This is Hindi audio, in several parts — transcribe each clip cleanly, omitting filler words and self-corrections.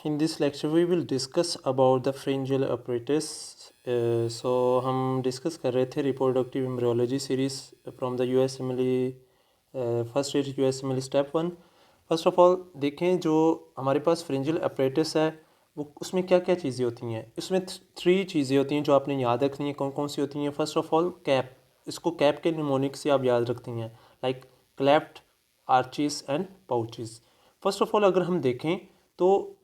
in this lecture we will discuss about the pharyngeal apparatus. So हम डिस्कस कर रहे थे reproductive embryology series from the USMLE first year USMLE step 1। First of all देखें जो हमारे पास pharyngeal apparatus है वो उसमें क्या क्या चीज़ें होती हैं। इसमें 3 चीज़ें होती हैं जो आपने याद रखनी है। कौन कौन सी होती हैं? फर्स्ट ऑफ ऑल कैप, इसको कैप के निमोनिक से आप याद रखती हैं, like cleft, Archies and pouches. First of all अगर हम देखें तो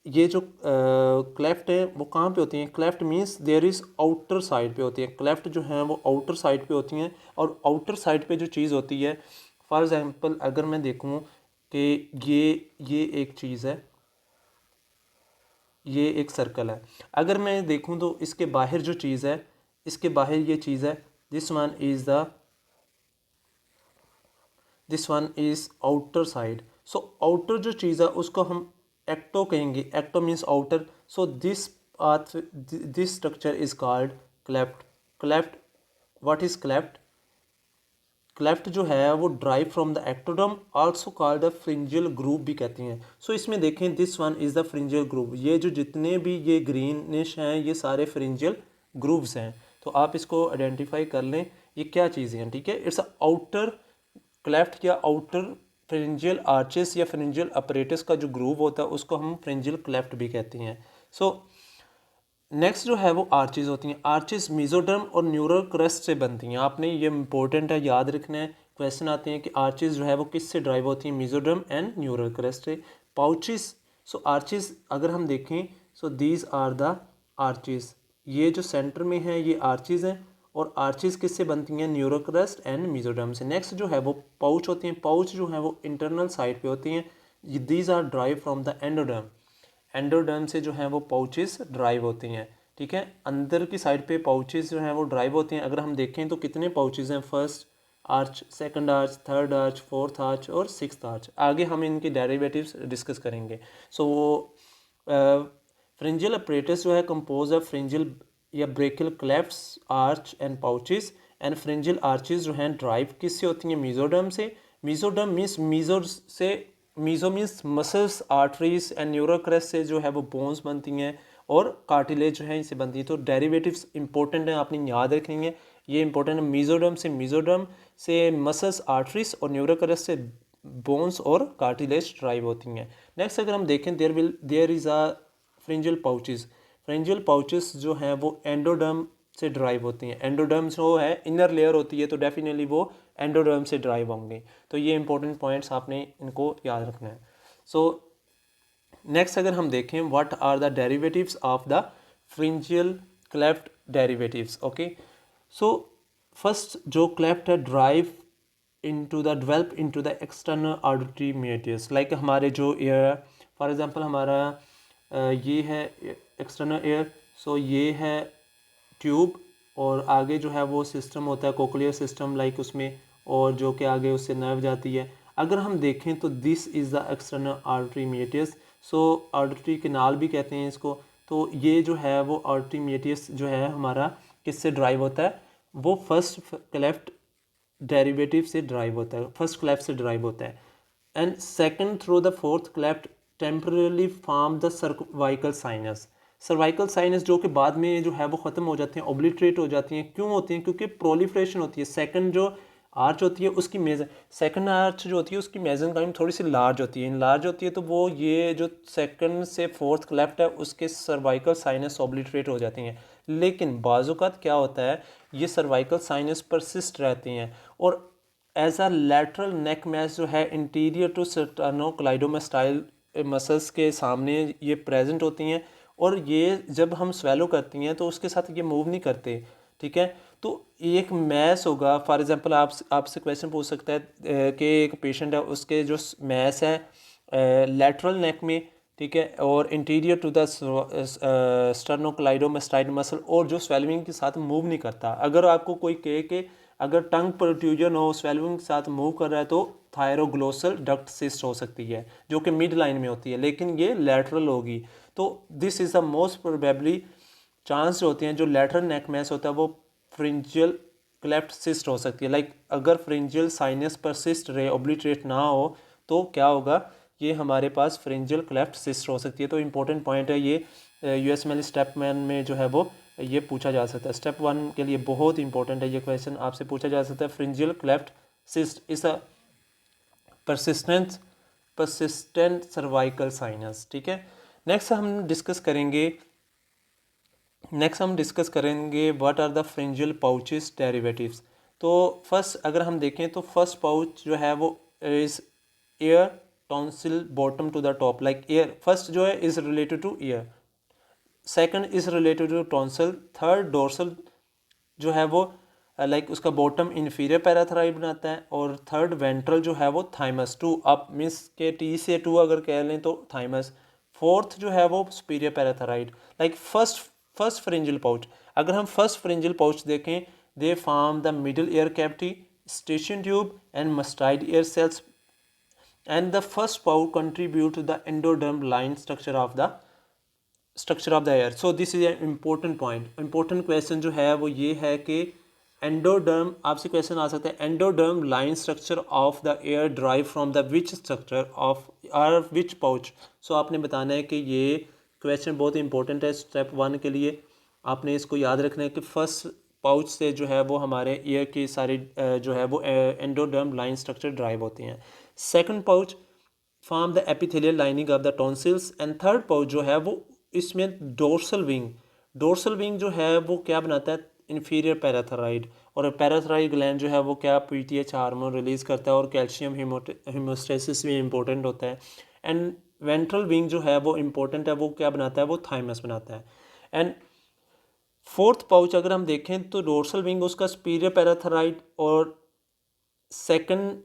ये जो क्लेफ्ट है वो कहाँ पे होती हैं? Cleft means there is outer side पे होती है। क्लेफ्ट जो है वो आउटर साइड पे होती हैं। और आउटर साइड पे जो चीज़ होती है, फॉर एग्जांपल अगर मैं देखूँ कि ये एक चीज़ है, ये एक सर्कल है। अगर मैं देखूँ तो इसके बाहर जो चीज़ है, इसके बाहर ये चीज़ है, this one is outer side. So outer जो चीज़ है उसको हम एक्टो कहेंगे। Ecto means outer. So this structure is called cleft. Cleft, what is cleft? Cleft जो है वो derive from the ectoderm, also called the pharyngeal groove भी कहते हैं। सो इसमें देखें this one is the pharyngeal groove. ये जो जितने भी ये ग्रीनिश हैं ये सारे फ्रिंजियल ग्रूव्स हैं। तो आप इसको आइडेंटिफाई कर लें ये क्या चीज़ें हैं, ठीक है। इट्स आउटर क्लेफ्ट या आउटर फ्रिंजियल आर्चेस या फ्रिंजियल अपरेटस का जो ग्रूव होता है उसको हम फ्रिंजियल क्लेफ्ट भी कहते हैं। सो नेक्स्ट जो है वो आर्चेस होती हैं। आर्चेस मेसोडर्म और न्यूरल क्रस्ट से बनती हैं। आपने ये इंपॉर्टेंट है, याद रखना है। क्वेश्चन आते हैं कि आर्चेस जो है वो किस से ड्राइव होती हैं? मेसोडर्म एंड न्यूरल क्रस्ट से। पाउचेस, सो आर्चेस अगर हम देखें so these are the arches. ये जो सेंटर में है ये आर्चेस हैं। और आर्चेस किससे बनती हैं? न्यूरल क्रस्ट एंड मेसोडर्म से। नेक्स्ट जो है वो पाउच होती हैं। पाउच जो है वो इंटरनल साइड पे होती हैं। These are derive from the endoderm. Endoderm से जो है वो पाउचेस ड्राइव होती हैं, ठीक है। अंदर की साइड पे पाउचेस जो हैं वो ड्राइव होती हैं। अगर हम देखें तो कितने पाउचेस हैं? First arch, second arch, third arch, fourth arch और सिक्स्थ आर्च। आगे हम इनके डेरिवेटिव्स डिस्कस करेंगे। सो फ्रिंजियल अपरेटस जो है कंपोज ऑफ फ्रिंजियल या branchial clefts, arch and pouches. And pharyngeal arches जो हैं ड्राइव किससे होती हैं? मेसोडर्म से। मेसोडर्म मीन्स मीजो से, meso means muscles, arteries and neural crest से जो है वो बोन्स बनती हैं और कार्टिलेज जो है इनसे बनती है। तो डेरिवेटिव्स इंपॉर्टेंट हैं, आपने याद रखनी है, ये इंपॉर्टेंट है। मेसोडर्म से मसल्स, आर्टरीज और न्यूरल क्रस्ट से बोन्स और कार्टिलेज ड्राइव होती हैं। नेक्स्ट अगर हम देखें there is a pharyngeal pouches. Pharyngeal pouches जो हैं वो एंडोडर्म से ड्राइव होती हैं। एंडोडर्म जो है इनर लेयर होती है तो डेफिनेटली वो एंडोडर्म से ड्राइव होंगे। तो ये इंपॉर्टेंट पॉइंट्स आपने इनको याद रखना है। सो नेक्स्ट अगर हम देखें what are the derivatives of the pharyngeal cleft derivatives. Okay, so first जो क्लेफ्ट है drive into the develop into the external auditory meatus. Like हमारे जो एयर, फॉर एग्जांपल हमारा ये है एक्सटर्नल एयर। सो ये है ट्यूब और आगे जो है वो सिस्टम होता है कोक्लियर सिस्टम, लाइक उसमें, और जो कि आगे उससे नर्व जाती है। अगर हम देखें तो this is the external artery medius. So artery canal भी कहते हैं इसको। तो ये जो है वो आर्टरी मीडियस जो है हमारा किससे ड्राइव होता है? वो फर्स्ट क्लेफ्ट डेरिवेटिव से ड्राइव होता है, फर्स्ट क्लेफ्ट से ड्राइव होता है। And second through the fourth cleft temporarily form the cervical sinus. Cervical sinus जो कि बाद में जो है वो ख़त्म हो जाते हैं, ओब्लिटरेट हो जाती हैं। क्यों होती हैं? क्योंकि प्रोलिफरेशन होती है। सेकंड जो आर्च होती है उसकी सेकंड आर्च जो होती है उसकी मेजनकाइम थोड़ी सी लार्ज होती है, लार्ज होती है। तो वो ये जो सेकंड से फोर्थ क्लेफ्ट है उसके सर्वाइकल साइनस ओब्लिटरेट हो जाती हैं। लेकिन बाज़-औक़ात क्या होता है, ये सर्वाइकल साइनस परसिस्ट रहती हैं और as a lateral neck mass जो है इंटीरियर टू स्टर्नोक्लाइडोमास्टाइल मसल्स के सामने ये प्रेजेंट होती हैं। और ये जब हम स्वेलो करती हैं तो उसके साथ ये मूव नहीं करते, ठीक है। तो एक मैस होगा, फॉर एग्जांपल आपसे क्वेश्चन पूछ सकता है कि एक पेशेंट है उसके जो मैस है लैटरल नेक में, ठीक है, और इंटीरियर टू द स्टर्नोक्लाइडोमास्टाइल मसल, और जो स्वेलिंग के साथ मूव नहीं करता। अगर आपको कोई कहे कि अगर टंग प्रोट्रूजन हो, स्वेलिंग के साथ मूव कर रहा है, तो थायरोग्लोसल डक्ट सिस्ट हो सकती है जो कि मिड लाइन में होती है, लेकिन ये लैटरल होगी। तो this is the most probably chance जो होती हैं, जो लैटरल नेक मैस होता है वो फ्रिंजियल क्लेफ्ट सिस्ट हो सकती है। लाइक अगर फ्रिंजियल साइनस परसिस्ट रहे, ओब्लिटरेट ना हो, तो क्या होगा, ये हमारे पास फ्रिंजियल क्लेफ्ट सिस्ट हो सकती है। तो इंपॉर्टेंट पॉइंट है ये, यूएसएमएल स्टेप 1 में जो है वो ये पूछा जा सकता है। स्टेप 1 के लिए बहुत इंपॉर्टेंट है ये क्वेश्चन, आपसे पूछा जा सकता है। Pharyngeal cleft cyst is a persistent cervical sinus, ठीक है। नेक्स्ट हम डिस्कस करेंगे what are the pharyngeal pouches derivatives. तो फर्स्ट अगर हम देखें तो फर्स्ट पाउच जो है वो is ear tonsil bottom to the top, like ear first जो है is related to ear, second is related to tonsil, third dorsal जो है वो लाइक उसका बॉटम इन्फीरियर पैराथराइड बनाता है, और थर्ड वेंट्रल जो है वो थाइमस टू अप मीन्स के टी से टू अगर कह लें तो थाइमस, फोर्थ जो है वो superior parathyroid. Like first pharyngeal pouch, अगर हम फर्स्ट फ्रिंजियल पाउच देखें, they form the middle ear cavity, eustachian tube and mastoid air cells, and the first pouch contribute to the endoderm line structure of the ear. So this is a important point. Important question जो है वो ये है कि एंडोडर्म, आपसे क्वेश्चन आ सकता है endoderm line structure of the ear drive from the which structure of or which pouch. So आपने बताना है कि ये क्वेश्चन बहुत इंपॉर्टेंट है स्टेप 1 के लिए। आपने इसको याद रखना है कि फर्स्ट पाउच से जो है वो हमारे ईयर की सारी जो है वो एंडोडर्म लाइन स्ट्रक्चर ड्राइव होती हैं। Second pouch form the epithelial lining of the tonsils, and third pouch जो है वो इसमें डोर्सल विंग जो है वो क्या बनाता है, इन्फीरियर पैराथराइड, और पैराथराइड ग्लैंड जो है वो क्या पीटीएच हार्मोन रिलीज करता है, और कैल्शियम हीमोस्टेसिस भी इंपॉर्टेंट होता है। एंड वेंट्रल विंग जो है वो इंपॉर्टेंट है, वो क्या बनाता है, वो थाइमस बनाता है। एंड फोर्थ पाउच अगर हम देखें तो डोर्सल विंग उसका सुपीरियर पैराथराइड, और सेकंड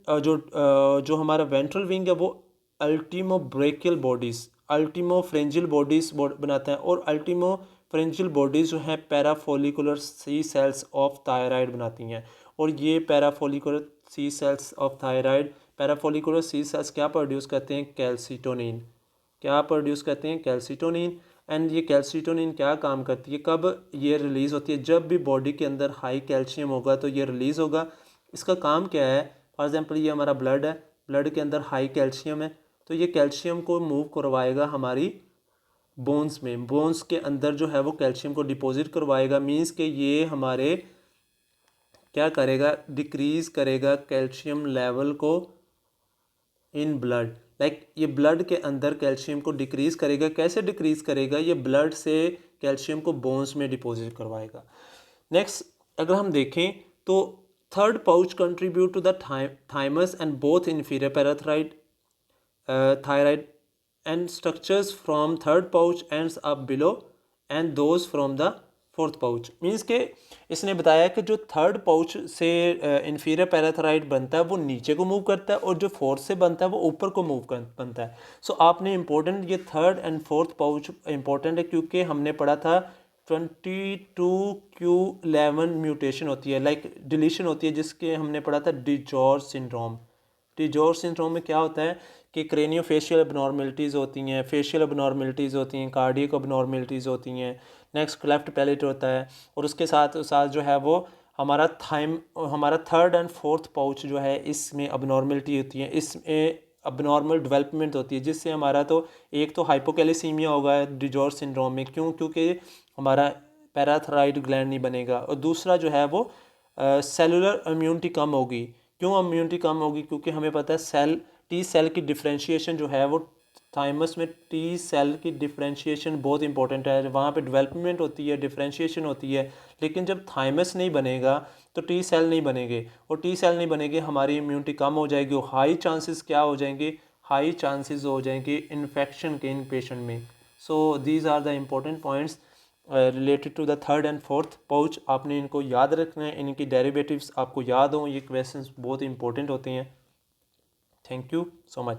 जो हमारा वेंट्रल विंग है वो ultimo branchial bodies, ultimo pharyngeal bodies बनाता है, और अल्टीमो फ्रेंजियल बॉडीज जो है parafollicular C cells of thyroid बनाती हैं। और ये parafollicular C cells of thyroid, parafollicular C cells क्या प्रोड्यूस करते हैं, कैल्सिटोनिन, क्या प्रोड्यूस करते हैं, कैल्सिटोनिन। एंड ये कैल्सिटोनिन क्या काम करती है, कब ये रिलीज़ होती है, जब भी बॉडी के अंदर हाई कैल्शियम होगा तो ये रिलीज़ होगा। इसका काम क्या है, फॉर एग्जांपल ये हमारा ब्लड है, ब्लड के अंदर हाई कैल्शियम है, तो ये कैल्शियम को मूव करवाएगा हमारी बोन्स में, बोन्स के अंदर जो है वो कैल्शियम को डिपॉजिट करवाएगा, मीन्स कि ये हमारे क्या करेगा, डिक्रीज़ करेगा कैल्शियम लेवल को इन ब्लड। लाइक ये ब्लड के अंदर कैल्शियम को डिक्रीज़ करेगा। कैसे डिक्रीज़ करेगा, ये ब्लड से कैल्शियम को बोन्स में डिपॉजिट करवाएगा। नेक्स्ट अगर हम देखें तो third pouch contribute to the thymus and both inferior parathyroid thyroid, and structures from third pouch ends up below and those from the fourth pouch. Means के इसने बताया कि जो थर्ड पाउच से इन्फीरियर पैराथराइड बनता है वो नीचे को मूव करता है, और जो फोर्थ से बनता है वो ऊपर को बनता है। सो आपने इंपॉर्टेंट ये third and fourth pouch important है, क्योंकि हमने पढ़ा था 22q11 म्यूटेशन होती है, लाइक डिलीशन होती है, जिसके हमने पढ़ा था डिजॉर्ज सिंड्रोम। डिजॉर्ज सिंड्रोम में क्या होता है कि क्रेनियोफेशियल अबनॉर्मेलिटीज़ होती हैं, फेशियल अबनॉर्मेलिटीज़ होती हैं, कार्डियक अबनॉर्मेलिटीज़ होती हैं, नेक्स्ट क्लेफ्ट पैलेट होता है, और उसके साथ साथ जो है वो हमारा थर्ड एंड फोर्थ पाउच जो है इसमें अबनॉर्मेलिटी होती है, इसमें अबनॉर्मल डेवलपमेंट होती है, जिससे हमारा तो एक तो हाइपोकैलेसीमिया होगा डिजॉर्ज सिंड्रोम में, क्योंकि हमारा पैराथराइड ग्लैंड नहीं बनेगा, और दूसरा जो है वो सेलुलर इम्यूनिटी कम होगी। क्यों इम्यूनिटी कम होगी, क्योंकि हमें पता है टी सेल की डिफ्रेंशिएशन जो है वो थाइमस में टी सेल की डिफ्रेंशिएशन बहुत इंपॉर्टेंट है, वहाँ पे डेवलपमेंट होती है, डिफ्रेंशिएशन होती है। लेकिन जब थाइमस नहीं बनेगा तो टी सेल नहीं बनेंगे, और टी सेल नहीं बनेंगे हमारी इम्यूनिटी कम हो जाएगी, और हाई चांसेस क्या हो जाएंगे, हाई चांसेस हो जाएंगे इन्फेक्शन के इन पेशेंट में। So these are the important points related to the third and fourth pouch. आपने इनको याद रखना है, इनकी डेरिवेटिव्स आपको याद हों, ये क्वेश्चंस बहुत इंपॉर्टेंट होते हैं। Thank you so much.